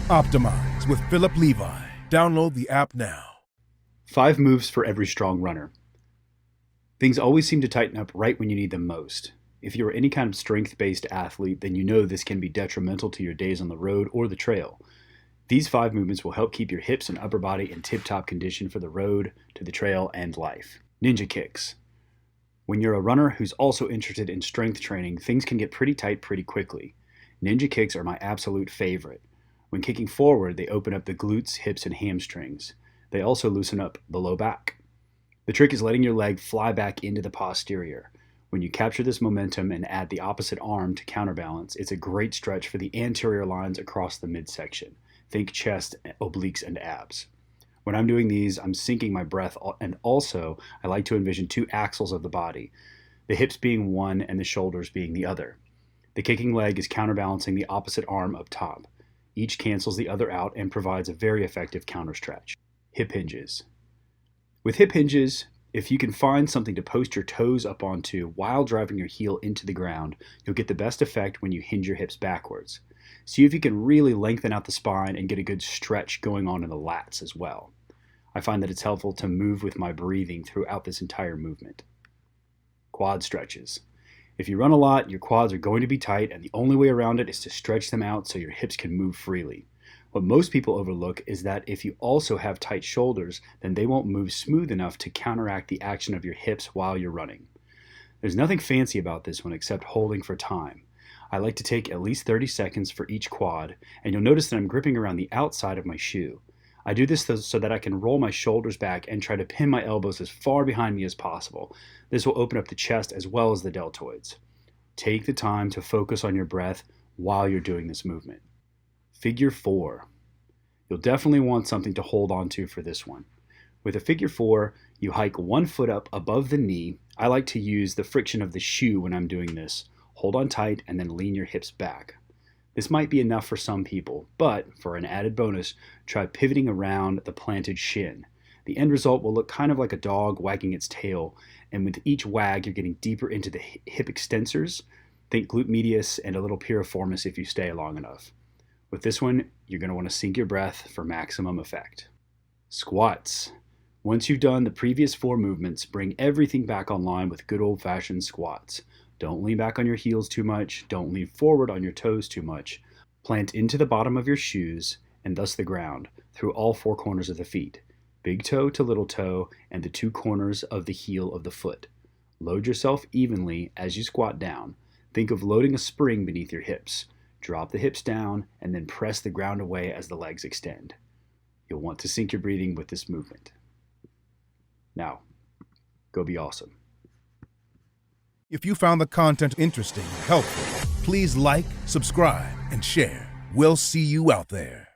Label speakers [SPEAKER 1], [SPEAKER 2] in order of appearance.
[SPEAKER 1] Optimize with Philip Levi. Download the app now.
[SPEAKER 2] 5 moves for every strong runner. Things always seem to tighten up right when you need them most. If you're any kind of strength-based athlete, then you know this can be detrimental to your days on the road or the trail. These 5 movements will help keep your hips and upper body in tip-top condition for the road, to the trail, and life. Ninja kicks. When you're a runner who's also interested in strength training, things can get pretty tight pretty quickly. Ninja kicks are my absolute favorite. When kicking forward, they open up the glutes, hips, and hamstrings. They also loosen up the low back. The trick is letting your leg fly back into the posterior. When you capture this momentum and add the opposite arm to counterbalance, it's a great stretch for the anterior lines across the midsection. Think chest, obliques, and abs. When I'm doing these, I'm syncing my breath, and also I like to envision 2 axles of the body, the hips being one and the shoulders being the other. The kicking leg is counterbalancing the opposite arm up top. Each cancels the other out and provides a very effective counter stretch. Hip hinges. With hip hinges, if you can find something to post your toes up onto while driving your heel into the ground, you'll get the best effect when you hinge your hips backwards. See if you can really lengthen out the spine and get a good stretch going on in the lats as well. I find that it's helpful to move with my breathing throughout this entire movement. Quad stretches. If you run a lot, your quads are going to be tight, and the only way around it is to stretch them out so your hips can move freely. What most people overlook is that if you also have tight shoulders, then they won't move smooth enough to counteract the action of your hips while you're running. There's nothing fancy about this one except holding for time. I like to take at least 30 seconds for each quad, and you'll notice that I'm gripping around the outside of my shoe. I do this so that I can roll my shoulders back and try to pin my elbows as far behind me as possible. This will open up the chest as well as the deltoids. Take the time to focus on your breath while you're doing this movement. Figure 4. You'll definitely want something to hold on to for this one. With a figure 4, you hike 1 foot up above the knee. I like to use the friction of the shoe when I'm doing this. Hold on tight and then lean your hips back. This might be enough for some people, but for an added bonus, try pivoting around the planted shin. The end result will look kind of like a dog wagging its tail, and with each wag, you're getting deeper into the hip extensors. Think glute medius and a little piriformis if you stay long enough. With this one, you're going to want to sink your breath for maximum effect. Squats. Once you've done the previous 4 movements, bring everything back online with good old-fashioned squats. Don't lean back on your heels too much. Don't lean forward on your toes too much. Plant into the bottom of your shoes, and thus the ground, through all 4 corners of the feet. Big toe to little toe, and the 2 corners of the heel of the foot. Load yourself evenly as you squat down. Think of loading a spring beneath your hips. Drop the hips down, and then press the ground away as the legs extend. You'll want to sync your breathing with this movement. Now, go be awesome.
[SPEAKER 1] If you found the content interesting and helpful, please like, subscribe, and share. We'll see you out there.